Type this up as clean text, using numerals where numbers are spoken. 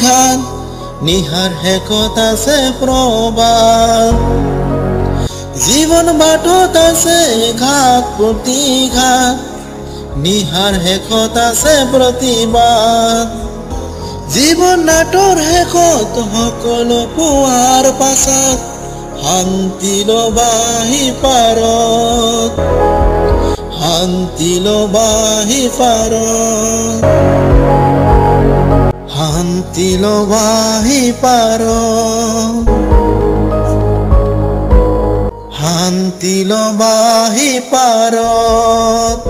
ঘাট নিহাৰ শেষত আছে প্ৰবাদ জীৱন বাটত আছে ঘাট প্ৰতিঘাত নিহাৰ শেষত আছে প্ৰতিবাদ জীৱন নাটৰ শেষত সকলো পোৱাৰ পাছত শান্তি লবাহি পাৰত শান্তি লবাহি পাৰত শান্তি লবাহি পাৰত শান্তি লবাহি পাৰত